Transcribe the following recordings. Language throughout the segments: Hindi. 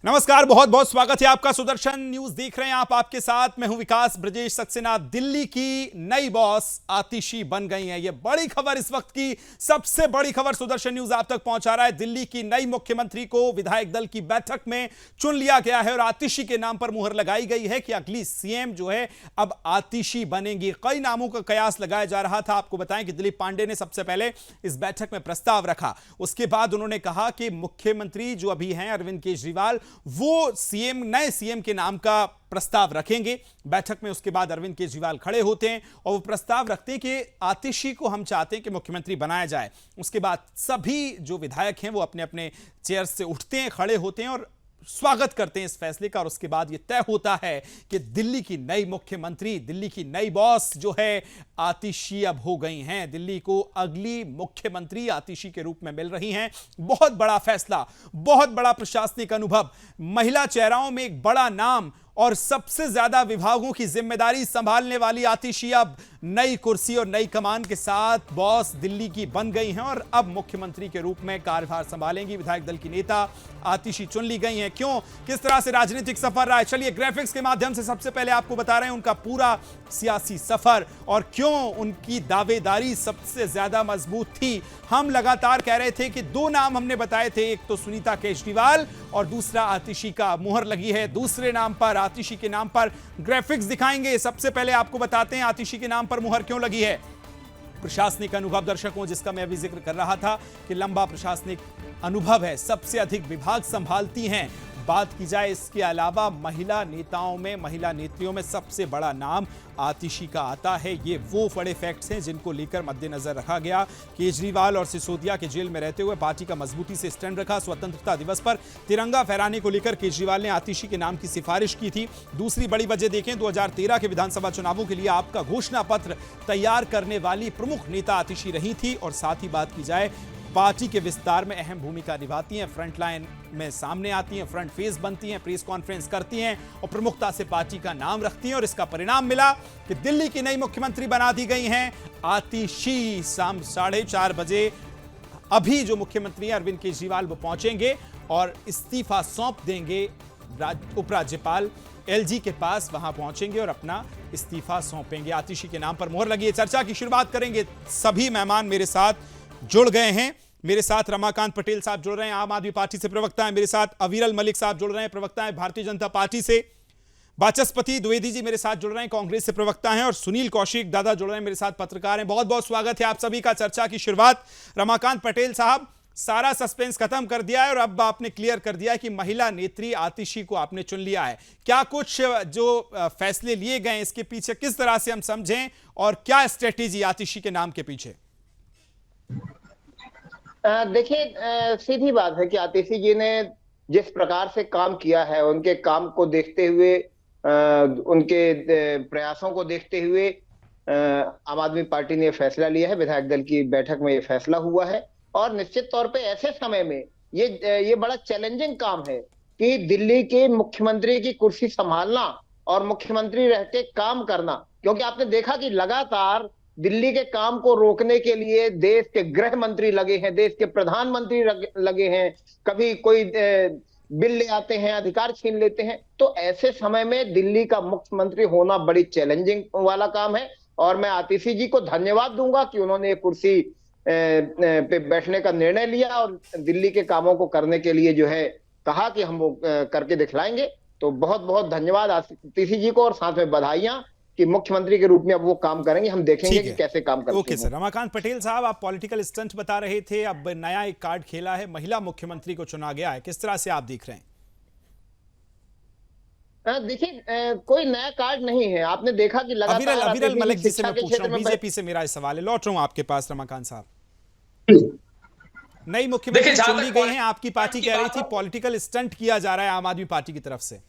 नमस्कार, बहुत बहुत स्वागत है आपका। सुदर्शन न्यूज देख रहे हैं आप, आपके साथ मैं हूं विकास ब्रजेश सक्सेना। दिल्ली की नई बॉस आतिशी बन गई हैं, यह बड़ी खबर, इस वक्त की सबसे बड़ी खबर सुदर्शन न्यूज आप तक पहुंचा रहा है। दिल्ली की नई मुख्यमंत्री को विधायक दल की बैठक में चुन लिया गया है और आतिशी के नाम पर मुहर लगाई गई है कि अगली सीएम जो है अब आतिशी बनेंगी। कई नामों का कयास लगाया जा रहा था। आपको बताएं कि दिलीप पांडे ने सबसे पहले इस बैठक में प्रस्ताव रखा, उसके बाद उन्होंने कहा कि मुख्यमंत्री जो अभी हैं अरविंद केजरीवाल, वो सीएम, नए सीएम के नाम का प्रस्ताव रखेंगे। बैठक में उसके बाद अरविंद केजरीवाल खड़े होते हैं और वो प्रस्ताव रखते हैं कि आतिशी को हम चाहते हैं कि मुख्यमंत्री बनाया जाए। उसके बाद सभी जो विधायक हैं वो अपने अपने चेयर से उठते हैं, खड़े होते हैं और स्वागत करते हैं इस फैसले का। और उसके बाद यह तय होता है कि दिल्ली की नई मुख्यमंत्री, दिल्ली की नई बॉस जो है आतिशी अब हो गई हैं। दिल्ली को अगली मुख्यमंत्री आतिशी के रूप में मिल रही हैं। बहुत बड़ा फैसला, बहुत बड़ा प्रशासनिक अनुभव, महिला चेहराओं में एक बड़ा नाम और सबसे ज्यादा विभागों की जिम्मेदारी संभालने वाली आतिशी अब नई कुर्सी और नई कमान के साथ बॉस दिल्ली की बन गई हैं और अब मुख्यमंत्री के रूप में कार्यभार संभालेंगी। विधायक दल की नेता आतिशी चुन ली गई हैं। क्यों, किस तरह से राजनीतिक सफर रहा है, चलिए ग्राफिक्स के माध्यम से सबसे पहले आपको बता रहे हैं उनका पूरा सियासी सफर और क्यों उनकी दावेदारी सबसे ज्यादा मजबूत थी। हम लगातार कह रहे थे कि दो नाम हमने बताए थे, एक तो सुनीता केजरीवाल और दूसरा आतिशी का। मुहर लगी है दूसरे नाम पर, आतिशी के नाम पर। ग्राफिक्स दिखाएंगे। सबसे पहले आपको बताते हैं आतिशी के नाम पर मुहर क्यों लगी है। प्रशासनिक अनुभव, दर्शकों, जिसका मैं अभी जिक्र कर रहा था कि लंबा प्रशासनिक अनुभव है, सबसे अधिक विभाग संभालती हैं। बात की जाए इसके अलावा महिला नेताओं में, महिला नेत्रियों में सबसे बड़ा नाम आतिशी का आता है। ये वो बड़े फैक्ट्स हैं जिनको लेकर मद्देनजर रखा गया। केजरीवाल और सिसोदिया के जेल में रहते हुए पार्टी का मजबूती से स्टैंड रखा। स्वतंत्रता दिवस पर तिरंगा फहराने को लेकर केजरीवाल ने आतिशी के नाम की सिफारिश की थी। दूसरी बड़ी वजह देखें, 2013 के विधानसभा चुनावों के लिए आपका घोषणा पत्र तैयार करने वाली प्रमुख नेता आतिशी रही थी। और साथ ही बात की जाए, पार्टी के विस्तार में अहम भूमिका निभाती हैं, फ्रंट लाइन में सामने आती हैं, फ्रंट फेस बनती हैं, प्रेस कॉन्फ्रेंस करती हैं और प्रमुखता से पार्टी का नाम रखती हैं। और इसका परिणाम मिला कि दिल्ली की नई मुख्यमंत्री बना दी गई हैं आतिशी। शाम 4:30 बजे अभी जो मुख्यमंत्री हैं अरविंद केजरीवाल वो पहुंचेंगे और इस्तीफा सौंप देंगे उपराज्यपाल एलजी के पास। वहां पहुंचेंगे और अपना इस्तीफा सौंपेंगे। आतिशी के नाम पर मुहर लगी है। चर्चा की शुरुआत करेंगे। सभी मेहमान मेरे साथ जुड़ गए हैं। मेरे साथ रमाकांत पटेल साहब जुड़ रहे हैं, आम आदमी पार्टी से प्रवक्ता है। मेरे साथ अविरल मलिक साहब जुड़ रहे हैं, प्रवक्ता है भारतीय जनता पार्टी से। वाचस्पति द्विवेदी जी मेरे साथ जुड़ रहे हैं, कांग्रेस से प्रवक्ता हैं। और सुनील कौशिक दादा जुड़ रहे हैं मेरे साथ, पत्रकार हैं। बहुत बहुत स्वागत है आप सभी का। चर्चा की शुरुआत रमाकांत पटेल साहब, सारा सस्पेंस खत्म कर दिया है और अब आपने क्लियर कर दिया है कि महिला नेत्री आतिशी को आपने चुन लिया है। क्या कुछ जो फैसले लिए गए इसके पीछे किस तरह से हम समझें और क्या स्ट्रेटेजी आतिशी के नाम के पीछे? देखिए, सीधी बात है कि आतिशी जी ने जिस प्रकार से काम किया है, उनके काम को देखते हुए, उनके प्रयासों को देखते हुए आम आदमी पार्टी ने फैसला लिया है। विधायक दल की बैठक में ये फैसला हुआ है और निश्चित तौर पे ऐसे समय में ये बड़ा चैलेंजिंग काम है कि दिल्ली के मुख्यमंत्री की कुर्सी संभालना और मुख्यमंत्री रह के काम करना। क्योंकि आपने देखा कि लगातार दिल्ली के काम को रोकने के लिए देश के गृह मंत्री लगे हैं, देश के प्रधानमंत्री लगे हैं, कभी कोई बिल ले आते हैं, अधिकार छीन लेते हैं। तो ऐसे समय में दिल्ली का मुख्यमंत्री होना बड़ी चैलेंजिंग वाला काम है। और मैं आतिशी जी को धन्यवाद दूंगा कि उन्होंने कुर्सी पे बैठने का निर्णय लिया और दिल्ली के कामों को करने के लिए जो है कहा कि हम वो करके दिखलाएंगे। तो बहुत बहुत धन्यवाद आतिशी जी को और साथ में बधाइयां कि मुख्यमंत्री के रूप में अब वो काम करेंगे। हम देखेंगे कि कैसे काम करते हैं। Okay sir. रमाकांत पटेल साहब, आप पॉलिटिकल स्टंट बता रहे थे, अब नया एक कार्ड खेला है, महिला मुख्यमंत्री को चुना गया है, किस तरह से आप देख रहे हैं? देखिए, कोई नया कार्ड नहीं है। आपने देखा कि लगातार अविरल मलिक जी से मैं पूछ रहा हूं, बीजेपी से मेरा सवाल है, लौट रहा हूं आपके पास रमाकांत साहब। नई मुख्यमंत्री चुन ली गई है, आपकी पार्टी कह रही थी पॉलिटिकल स्टंट किया जा रहा है आम आदमी पार्टी की तरफ से।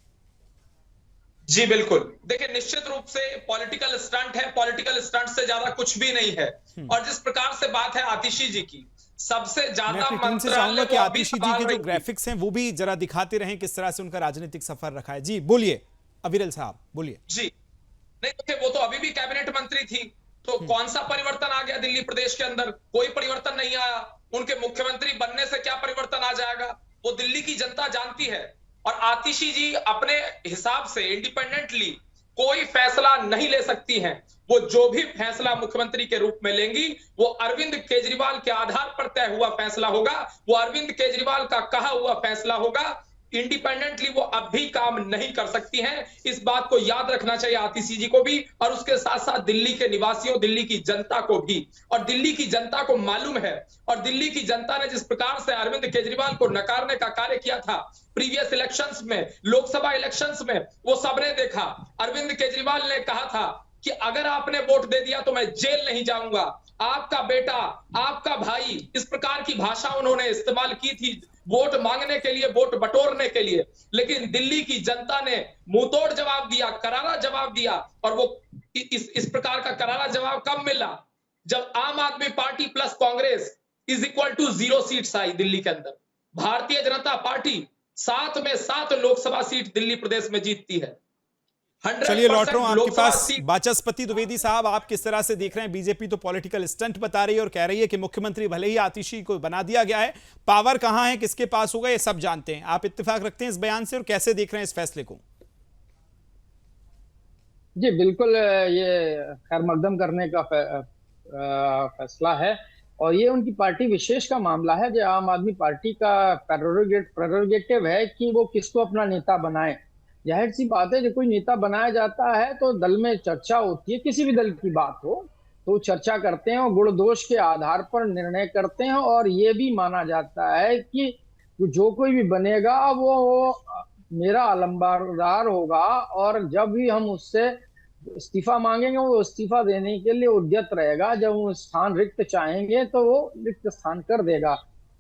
जी बिल्कुल। देखिए, निश्चित रूप से पॉलिटिकल स्टंट है, पॉलिटिकल स्टंट से ज्यादा कुछ भी नहीं है। और जिस प्रकार से बात है आतिशी जी की, सबसे ज्यादा मंत्रालय कि आतिशी जी के जो ग्राफिक्स हैं वो भी जरा दिखाते रहें किस तरह से उनका राजनीतिक सफर रखा है। जी बोलिए अविरल साहब, बोलिए। जी नहीं, देखिए वो तो अभी भी कैबिनेट मंत्री थी, तो कौन सा परिवर्तन आ गया दिल्ली प्रदेश के अंदर? कोई परिवर्तन नहीं आया। उनके मुख्यमंत्री बनने से क्या परिवर्तन आ जाएगा? वो दिल्ली की जनता जानती है और आतिशी जी अपने हिसाब से इंडिपेंडेंटली कोई फैसला नहीं ले सकती हैं। वो जो भी फैसला मुख्यमंत्री के रूप में लेंगी वो अरविंद केजरीवाल के आधार पर तय हुआ फैसला होगा, वो अरविंद केजरीवाल का कहा हुआ फैसला होगा। इंडिपेंडेंटली वो अब भी काम नहीं कर सकती हैं। इस बात को याद रखना चाहिए आतिशी जी को भी, और उसके साथ साथ दिल्ली के निवासियों, दिल्ली की जनता को भी। और दिल्ली की जनता को मालूम है, और दिल्ली की जनता ने जिस प्रकार से अरविंद केजरीवाल को नकारने का कार्य किया था प्रीवियस इलेक्शंस में, लोकसभा इलेक्शंस में, वो सबने देखा। अरविंद केजरीवाल ने कहा था कि अगर आपने वोट दे दिया तो मैं जेल नहीं जाऊंगा, आपका बेटा, आपका भाई, इस प्रकार की भाषा उन्होंने इस्तेमाल की थी वोट मांगने के लिए, वोट बटोरने के लिए। लेकिन दिल्ली की जनता ने मुंहतोड़ जवाब दिया, करारा जवाब दिया। और वो इस प्रकार का करारा जवाब कब मिला? जब Aam Aadmi Party plus Congress is equal to 0 seats आई दिल्ली के अंदर। भारतीय जनता पार्टी 7 में 7 लोकसभा सीट दिल्ली प्रदेश में जीतती है। चलिए लौट रहा हूं आपके पास। वाचस्पति द्विवेदी साहब, आप किस तरह से देख रहे हैं? बीजेपी तो पॉलिटिकल स्टंट बता रही है और कह रही है कि मुख्यमंत्री भले ही आतिशी को बना दिया गया है, पावर कहां है, किसके पास होगा, ये सब जानते हैं। आप इत्तेफाक रखते हैं इस बयान से और कैसे देख रहे हैं इस फैसले को? जी बिल्कुल, ये खैर मकदम करने का फैसला है और ये उनकी पार्टी विशेष का मामला है। जो आम आदमी पार्टी का प्रेरोगेटिव है कि वो किसको अपना नेता बनाए। जाहिर सी बात है, जब कोई नेता बनाया जाता है तो दल में चर्चा होती है, किसी भी दल की बात हो तो चर्चा करते हैं और गुण दोष के आधार पर निर्णय करते हैं। और ये भी माना जाता है कि जो कोई भी बनेगा वो मेरा अलंबारदार होगा और जब भी हम उससे इस्तीफा मांगेंगे वो इस्तीफा देने के लिए उद्यत रहेगा। जब वो स्थान रिक्त चाहेंगे तो वो रिक्त स्थान कर देगा।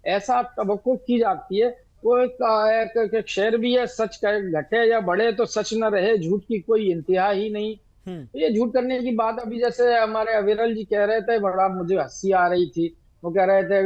ऐसा तवक्को की जाती है। वो एक शेर भी है, सच घटे या बढ़े तो सच न रहे, झूठ की कोई इंतहा ही नहीं। ये झूठ करने की बात अभी जैसे हमारे अविरल जी कह रहे थे, बड़ा मुझे हंसी आ रही थी। वो कह रहे थे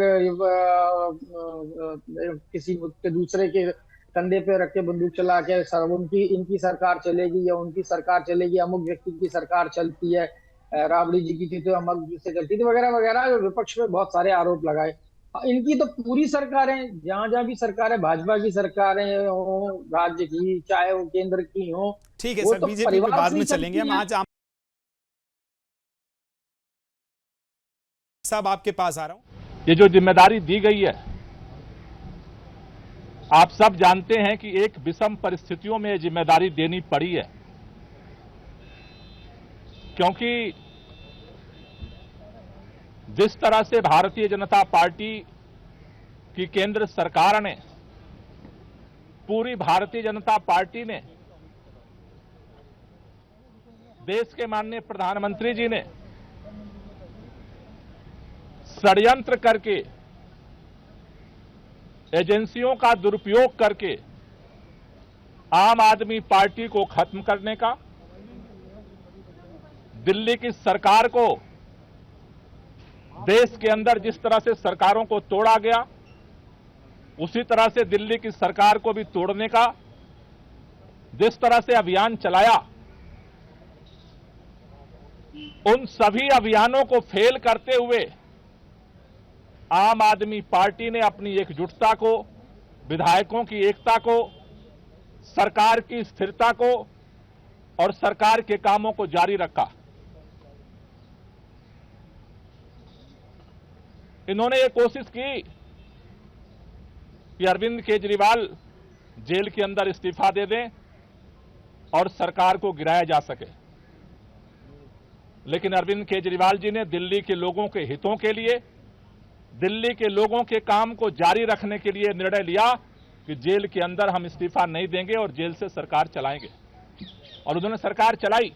किसी के दूसरे के कंधे पे रख के बंदूक चला के इनकी सरकार चलेगी या उनकी सरकार चलेगी, अमुक व्यक्ति की सरकार चलती है, राबड़ी जी की थी तो अमुक से चलती थी, वगैरह वगैरह। विपक्ष में बहुत सारे आरोप लगाए। इनकी तो पूरी सरकारें, जहां जहां भी सरकारें, भाजपा की सरकारें हो, राज्य की, चाहे वो केंद्र की हो, ठीक है सर, बीजेपी पे बाद में चलेंगे हम। आज साहब आपके पास आ रहा हूं। ये जो जिम्मेदारी दी गई है, आप सब जानते हैं कि एक विषम परिस्थितियों में जिम्मेदारी देनी पड़ी है, क्योंकि जिस तरह से भारतीय जनता पार्टी की केंद्र सरकार ने, पूरी भारतीय जनता पार्टी ने, देश के माननीय प्रधानमंत्री जी ने षड्यंत्र करके, एजेंसियों का दुरुपयोग करके आम आदमी पार्टी को खत्म करने का, दिल्ली की सरकार को, देश के अंदर जिस तरह से सरकारों को तोड़ा गया उसी तरह से दिल्ली की सरकार को भी तोड़ने का जिस तरह से अभियान चलाया, उन सभी अभियानों को फेल करते हुए आम आदमी पार्टी ने अपनी एकजुटता को, विधायकों की एकता को, सरकार की स्थिरता को और सरकार के कामों को जारी रखा। इन्होंने ये कोशिश की कि अरविंद केजरीवाल जेल के अंदर इस्तीफा दे दें और सरकार को गिराया जा सके। लेकिन अरविंद केजरीवाल जी ने दिल्ली के लोगों के हितों के लिए, दिल्ली के लोगों के काम को जारी रखने के लिए निर्णय लिया कि जेल के अंदर हम इस्तीफा नहीं देंगे और जेल से सरकार चलाएंगे। और उन्होंने सरकार चलाई।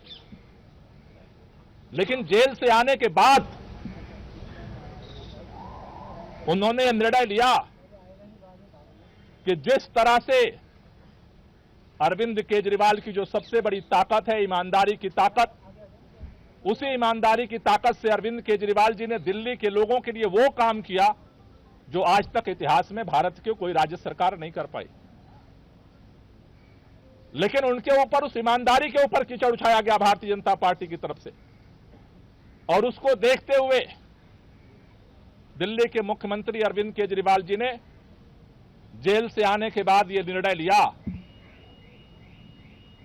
लेकिन जेल से आने के बाद उन्होंने निर्णय लिया कि जिस तरह से अरविंद केजरीवाल की जो सबसे बड़ी ताकत है, ईमानदारी की ताकत, उसी ईमानदारी की ताकत से अरविंद केजरीवाल जी ने दिल्ली के लोगों के लिए वो काम किया जो आज तक इतिहास में भारत की कोई राज्य सरकार नहीं कर पाई। लेकिन उनके ऊपर, उस ईमानदारी के ऊपर कीचड़ उछाया गया भारतीय जनता पार्टी की तरफ से। और उसको देखते हुए दिल्ली के मुख्यमंत्री अरविंद केजरीवाल जी ने जेल से आने के बाद यह निर्णय लिया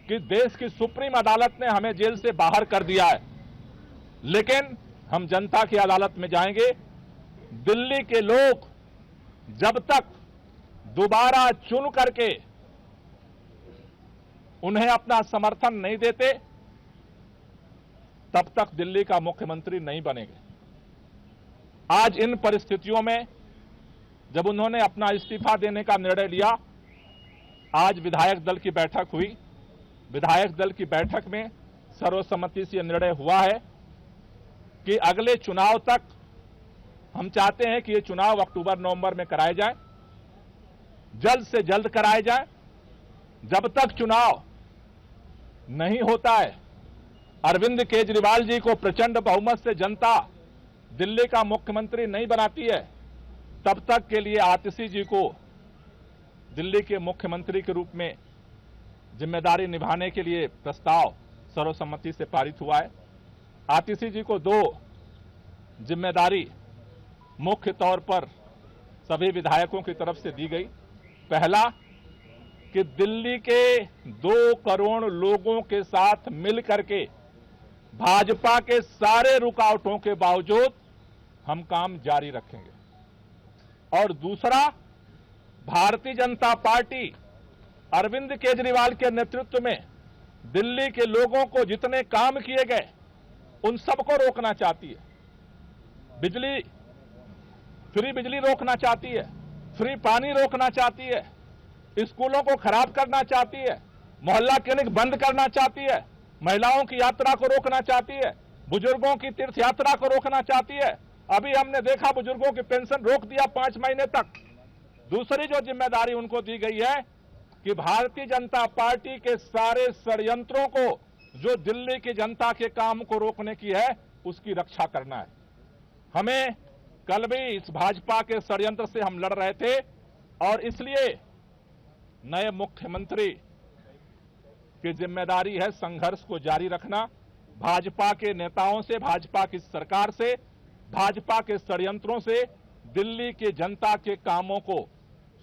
कि देश की सुप्रीम अदालत ने हमें जेल से बाहर कर दिया है, लेकिन हम जनता की अदालत में जाएंगे। दिल्ली के लोग जब तक दोबारा चुन करके उन्हें अपना समर्थन नहीं देते, तब तक दिल्ली का मुख्यमंत्री नहीं बनेंगे। आज इन परिस्थितियों में जब उन्होंने अपना इस्तीफा देने का निर्णय लिया, आज विधायक दल की बैठक हुई। विधायक दल की बैठक में सर्वसम्मति से निर्णय हुआ है कि अगले चुनाव तक हम चाहते हैं कि ये चुनाव अक्टूबर-नवंबर में कराए जाए, जल्द से जल्द कराए जाए। जब तक चुनाव नहीं होता है, अरविंद केजरीवाल जी को प्रचंड बहुमत से जनता दिल्ली का मुख्यमंत्री नहीं बनाती है, तब तक के लिए आतिशी जी को दिल्ली के मुख्यमंत्री के रूप में जिम्मेदारी निभाने के लिए प्रस्ताव सर्वसम्मति से पारित हुआ है। आतिशी जी को 2 जिम्मेदारी मुख्य तौर पर सभी विधायकों की तरफ से दी गई। पहला कि दिल्ली के 2 करोड़ लोगों के साथ मिल करके भाजपा के सारे रुकावटों के बावजूद हम काम जारी रखेंगे, और दूसरा, भारतीय जनता पार्टी अरविंद केजरीवाल के नेतृत्व में दिल्ली के लोगों को जितने काम किए गए उन सबको रोकना चाहती है। फ्री बिजली रोकना चाहती है, फ्री पानी रोकना चाहती है, स्कूलों को खराब करना चाहती है, मोहल्ला क्लिनिक बंद करना चाहती है, महिलाओं की यात्रा को रोकना चाहती है, बुजुर्गों की तीर्थ यात्रा को रोकना चाहती है। अभी हमने देखा बुजुर्गों की पेंशन रोक दिया 5 महीने तक। दूसरी जो जिम्मेदारी उनको दी गई है कि भारतीय जनता पार्टी के सारे षड्यंत्रों को, जो दिल्ली की जनता के काम को रोकने की है, उसकी रक्षा करना है। हमें कल भी इस भाजपा के षड्यंत्र से हम लड़ रहे थे, और इसलिए नए मुख्यमंत्री की जिम्मेदारी है संघर्ष को जारी रखना, भाजपा के नेताओं से, भाजपा की सरकार से, भाजपा के षड्यंत्रों से दिल्ली की जनता के कामों को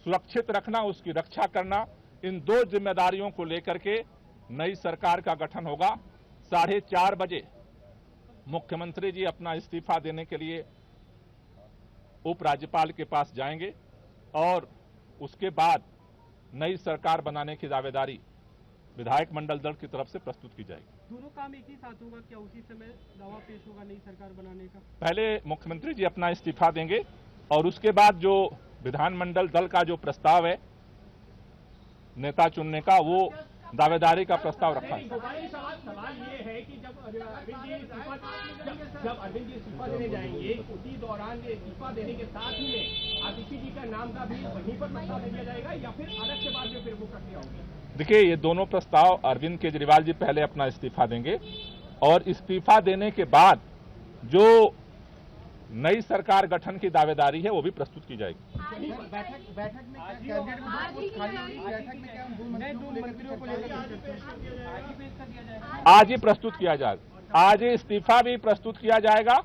सुरक्षित रखना, उसकी रक्षा करना। इन 2 जिम्मेदारियों को लेकर के नई सरकार का गठन होगा। 4:30 बजे मुख्यमंत्री जी अपना इस्तीफा देने के लिए उपराज्यपाल के पास जाएंगे, और उसके बाद नई सरकार बनाने की दावेदारी विधायक मंडल दल की तरफ से प्रस्तुत की जाएगी। दोनों काम एक ही साथ होगा क्या? उसी समय दावा पेश होगा नई सरकार बनाने का? पहले मुख्यमंत्री जी अपना इस्तीफा देंगे, और उसके बाद जो विधानमंडल दल का जो प्रस्ताव है नेता चुनने का, वो दावेदारी का प्रस्ताव रखा है। सवाल ये है कि जब अरविंद जी इस्तीफा देने जाएंगे, उसी दौरान ये इस्तीफा देने के साथ ही में आतिशी जी का नाम का भी वहीं पर प्रस्ताव दिया जाएगा, या फिर अलग से बाद में फिर वो प्रक्रिया होगी? देखिए, ये दोनों प्रस्ताव अरविंद केजरीवाल जी पहले अपना इस्तीफा देंगे, और इस्तीफा देने के बाद जो नई सरकार गठन की दावेदारी है वो भी प्रस्तुत की जाएगी। बैठक में मंत्रियों को लेकर आज ही प्रस्तुत किया जाएगा। आज ही इस्तीफा भी प्रस्तुत किया जाएगा,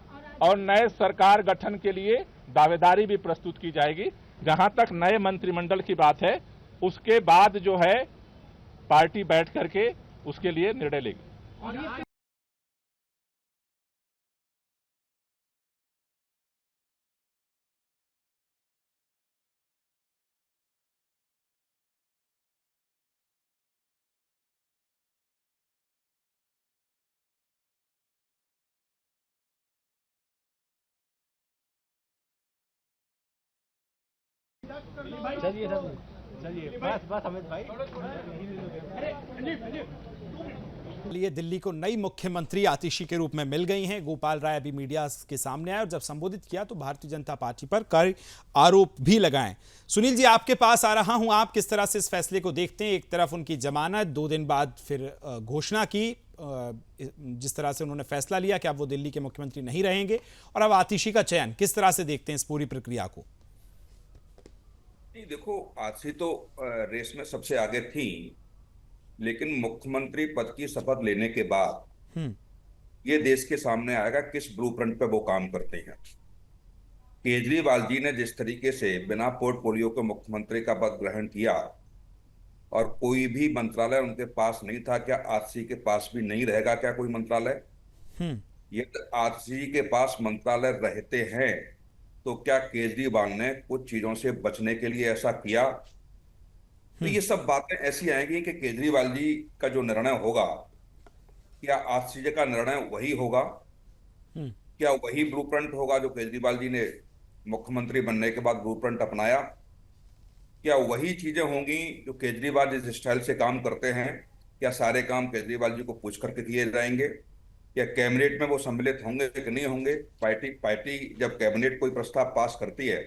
और नए सरकार गठन के लिए दावेदारी भी प्रस्तुत की जाएगी। जहां तक नए मंत्रिमंडल की बात है, उसके बाद जो है पार्टी बैठ करके उसके लिए निर्णय लेगी। चलिए बस अमित भाई। लिए दिल्ली को नई मुख्यमंत्री आतिशी के रूप में मिल गई हैं। गोपाल राय अभी मीडिया के सामने आए और जब संबोधित किया तो भारतीय जनता पार्टी पर कई आरोप भी लगाए। सुनील जी, आपके पास आ रहा हूं, आप किस तरह से इस फैसले को देखते हैं? एक तरफ उनकी जमानत, 2 दिन बाद फिर घोषणा की, जिस तरह से उन्होंने फैसला लिया कि अब वो दिल्ली के मुख्यमंत्री नहीं रहेंगे, और अब आतिशी का चयन, किस तरह से देखते हैं इस पूरी प्रक्रिया को? नहीं, देखो, आतिशी तो रेस में सबसे आगे थी, लेकिन मुख्यमंत्री पद की शपथ लेने के बाद ये देश के सामने आएगा किस ब्लूप्रिंट पे वो काम करते हैं। केजरीवाल जी ने जिस तरीके से बिना पोर्टफोलियो के मुख्यमंत्री का पद ग्रहण किया, और कोई भी मंत्रालय उनके पास नहीं था। क्या आरसी के पास भी नहीं रहेगा क्या कोई मंत्रालय? ये आरसी के पास मंत्रालय रहते हैं तो क्या केजरीवाल ने कुछ चीजों से बचने के लिए ऐसा किया? तो ये सब बातें ऐसी आएंगी कि केजरीवाल जी का जो निर्णय होगा, क्या आरसीजे का निर्णय वही होगा? क्या वही ब्लूप्रिंट होगा जो केजरीवाल जी ने मुख्यमंत्री बनने के बाद ब्लूप्रिंट अपनाया? क्या वही चीजें होंगी जो केजरीवाल जिस स्टाइल से काम करते हैं? क्या सारे काम केजरीवाल जी को पूछ करके किए जाएंगे? क्या कैबिनेट में वो सम्मिलित होंगे कि नहीं होंगे? पार्टी जब कैबिनेट कोई प्रस्ताव पास करती है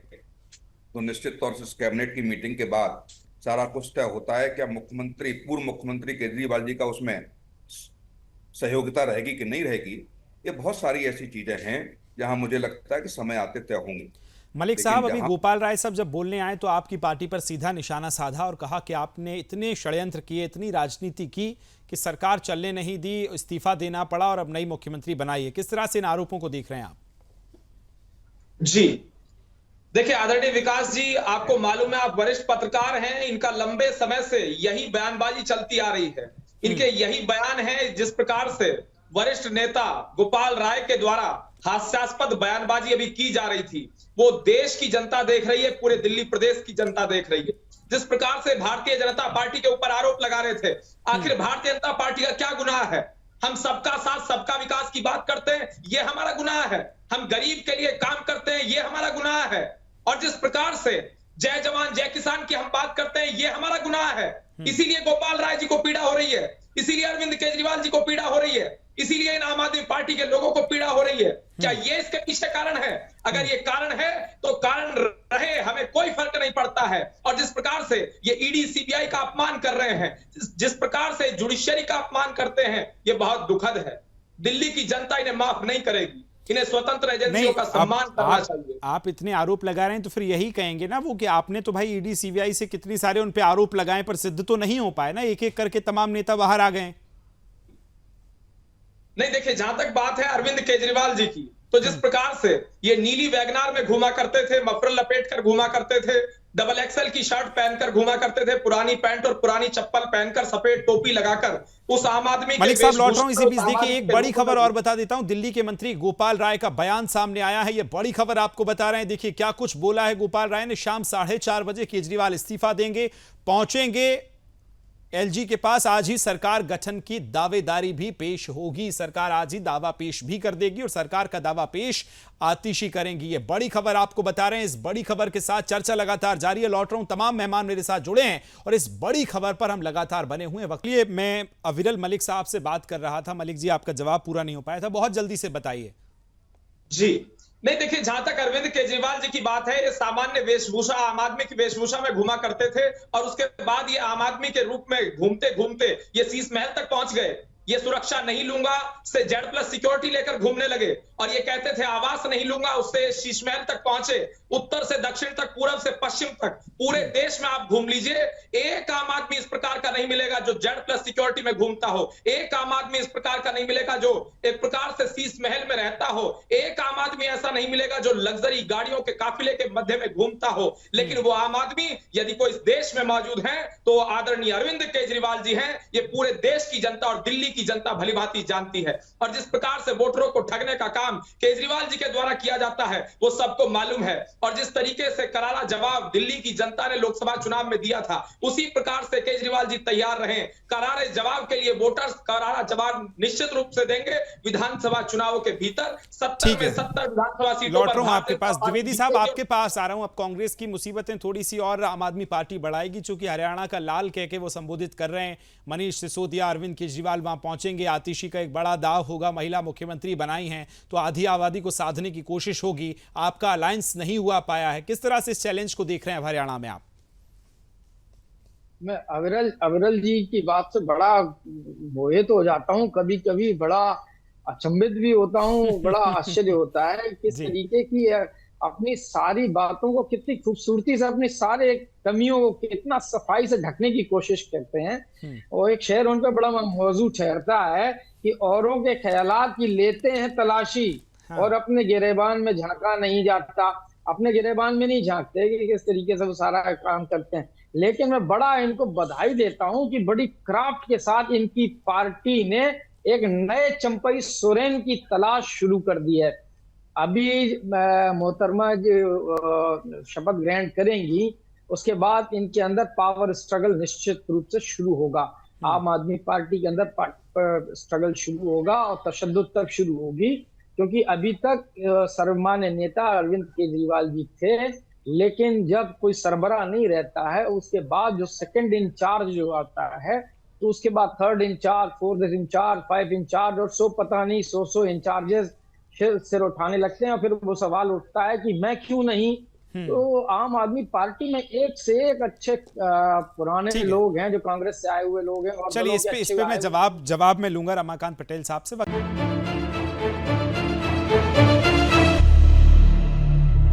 तो निश्चित तौर से इस कैबिनेट की मीटिंग के बाद सारा कुछ तय होता है। क्या पूर्व मुख्यमंत्री केजरीवाल जी का उसमें सहयोगिता रहेगी कि नहीं रहेगी? ये बहुत सारी ऐसी चीजें हैं जहां मुझे लगता है कि समय आते तय होंगी। मलिक साहब, अभी गोपाल राय साहब जब बोलने आए तो आपकी पार्टी पर सीधा निशाना साधा और कहा कि आपने इतने षड्यंत्र किए, इतनी राजनीति की कि सरकार चलने नहीं दी, इस्तीफा देना पड़ा और अब नई मुख्यमंत्री बनाई है। किस तरह से इन आरोपों को देख रहे हैं आप? जी देखिए आदरणीय विकास जी, आपको मालूम है, आप वरिष्ठ पत्रकार हैं, इनका लंबे समय से यही बयानबाजी चलती आ रही है। इनके यही बयान है जिस प्रकार से वरिष्ठ नेता गोपाल राय के द्वारा हास्यास्पद बयानबाजी अभी की जा रही थी, वो देश की जनता देख रही है, पूरे दिल्ली प्रदेश की जनता देख रही है। जिस प्रकार से भारतीय जनता पार्टी के ऊपर आरोप लगा रहे थे, आखिर भारतीय जनता पार्टी का क्या गुनाह है? हम सबका साथ सबका विकास की बात करते हैं, ये हमारा गुनाह है। हम गरीब के लिए काम करते हैं, ये हमारा गुनाह है। और जिस प्रकार से जय जवान जय किसान की हम बात करते हैं, ये हमारा गुनाह है। इसीलिए गोपाल राय जी को पीड़ा हो रही है, इसीलिए अरविंद केजरीवाल जी को पीड़ा हो रही है, इसीलिए इन आम आदमी पार्टी के लोगों को पीड़ा हो रही है। क्या ये इसके पीछे कारण है? अगर ये कारण है तो कारण रहे, हमें कोई फर्क नहीं पड़ता है। और जिस प्रकार से ये ईडी सीबीआई का अपमान कर रहे हैं, जिस प्रकार से जुडिशरी का अपमान करते हैं, ये बहुत दुखद है। दिल्ली की जनता इन्हें माफ नहीं करेगी। इन्हें स्वतंत्र एजेंसियों का सम्मान करना चाहिए। आप इतने आरोप लगा रहे हैं तो फिर यही कहेंगे ना वो कि आपने तो भाई ईडी सीबीआई से कितनी सारे उन पे आरोप लगाए पर सिद्ध तो नहीं हो पाए ना, एक एक करके तमाम नेता बाहर आ गए। नहीं देखिए, जहां तक बात है अरविंद केजरीवाल जी की, तो जिस प्रकार से ये नीली वैगनार में घूमा करते थे, मफरल लपेट कर घूमा करते थे, डबल एक्सएल की शर्ट पहनकर घूमा करते थे, पुरानी पैंट और पुरानी चप्पल पहनकर, सफेद टोपी लगाकर, उस आम आदमी के मलिक साहब लौट रहा हूं इसी बीच। देखिए एक बड़ी खबर और बता देता हूं, दिल्ली के मंत्री गोपाल राय का बयान सामने आया है। ये बड़ी खबर आपको बता रहे हैं। देखिए क्या कुछ बोला है गोपाल राय ने। शाम 4:30 बजे केजरीवाल इस्तीफा देंगे, पहुंचेंगे एलजी के पास। आज ही सरकार गठन की दावेदारी भी पेश होगी। सरकार आज ही दावा पेश भी कर देगी और सरकार का दावा पेश आतिशी करेंगी। ये बड़ी खबर आपको बता रहे हैं। इस बड़ी खबर के साथ चर्चा लगातार जारी है। लौट रहा हूं, तमाम मेहमान मेरे साथ जुड़े हैं और इस बड़ी खबर पर हम लगातार बने हुए हैं। वकील मैं अविरल मलिक साहब से बात कर रहा था। मलिक जी आपका जवाब पूरा नहीं हो पाया था, बहुत जल्दी से बताइए। जी नहीं देखिए, जहां तक अरविंद केजरीवाल जी की बात है, ये सामान्य वेशभूषा आम आदमी की वेशभूषा में घुमा करते थे और उसके बाद ये आम आदमी के रूप में घूमते घूमते ये शीश महल तक पहुंच गए। ये सुरक्षा नहीं लूंगा से Z+ सिक्योरिटी लेकर घूमने लगे और ये कहते थे आवास नहीं लूंगा, उससे शीश महल तक पहुंचे। उत्तर से दक्षिण तक, पूरब से पश्चिम तक, पूरे देश में आप घूम लीजिए, एक आम आदमी इस प्रकार का नहीं मिलेगा जो Z+ सिक्योरिटी में घूमता हो। एक आम आदमी इस प्रकार का नहीं मिलेगा जो एक प्रकार से शीश महल में रहता हो। एक आम आदमी ऐसा नहीं मिलेगा जो लग्जरी गाड़ियों के काफिले के मध्य में घूमता हो। लेकिन वो आम आदमी यदि कोई इस देश में मौजूद है तो आदरणीय अरविंद केजरीवाल जी हैं। ये पूरे देश की जनता और दिल्ली की जनता भलीभांति जानती है। और जिस प्रकार से वोटरों को ठगने का काम केजरीवाल जी के द्वारा किया जाता है वो सबको मालूम है। और जिस तरीके से करारा जवाब दिल्ली की जनता ने लोकसभा चुनाव में दिया था, उसी प्रकार से केजरीवाल जी तैयार रहे। करारे जवाब के लिए वोटर्स करारा जवाब निश्चित रूप से देंगे। विधानसभा चुनावों के भीतर 70 में 70 विधानसभा सीटों पर आपके पास द्विवेदी साहब आपके पास आ रहा हूं। अब कांग्रेस की मुसीबतें थोड़ी सी और आम आदमी पार्टी बढ़ाएगी, चूंकि हरियाणा का लाल कह के वो संबोधित कर रहे हैं। मनीष सिसोदिया, अरविंद केजरीवाल वहां पहुंचेंगे, आतिशी का एक बड़ा दाव होगा। महिला मुख्यमंत्री बनाई हैं तो आधी आबादी को साधने की कोशिश होगी। आपका अलायंस नहीं हुआ पाया है, किस तरह से इस चैलेंज को देख रहे हैं हरियाणा में आप? मैं अविरल जी की बात से बड़ा मोहित हो जाता हूँ, कभी कभी बड़ा अचंभित भी होता हूँ, बड़ा आश्चर्य होता है किस तरीके की अपनी सारी बातों को कितनी खूबसूरती से, अपनी सारे कमियों को कितना सफाई से ढकने की कोशिश करते हैं। और एक शेर उन पर बड़ा मौजू ठहरता है कि औरों के ख्यालात की लेते हैं तलाशी और अपने गिरेबान में झांका नहीं जाता। अपने गिरेबान में नहीं झांकते कि किस तरीके से वो सारा काम करते हैं। लेकिन मैं बड़ा इनको बधाई देता हूं कि बड़ी क्राफ्ट के साथ इनकी पार्टी ने एक नए चंपई सोरेन की तलाश शुरू कर दी है। अभी मोहतरमा जो शपथ ग्रहण करेंगी, उसके बाद इनके अंदर पावर स्ट्रगल निश्चित रूप से शुरू होगा। आम आदमी पार्टी के अंदर स्ट्रगल शुरू होगा और तशद्दुद तब शुरू होगी, क्योंकि अभी तक सर्वमान्य नेता अरविंद केजरीवाल जी थे, लेकिन जब कोई सरबराह नहीं रहता है उसके बाद जो सेकंड इंचार्ज जो आता है, तो उसके बाद third incharge, fourth incharge, 5 incharge और पता नहीं 100 इंचार्जेस सिर उठाने लगते हैं और फिर वो सवाल उठता है कि मैं क्यों नहीं। तो आम आदमी पार्टी में एक से एक अच्छे पुराने लोग हैं, जो कांग्रेस से आए हुए लोग हैं। और चलिए इस पे मैं जवाब में लूंगा रमाकांत पटेल साहब से।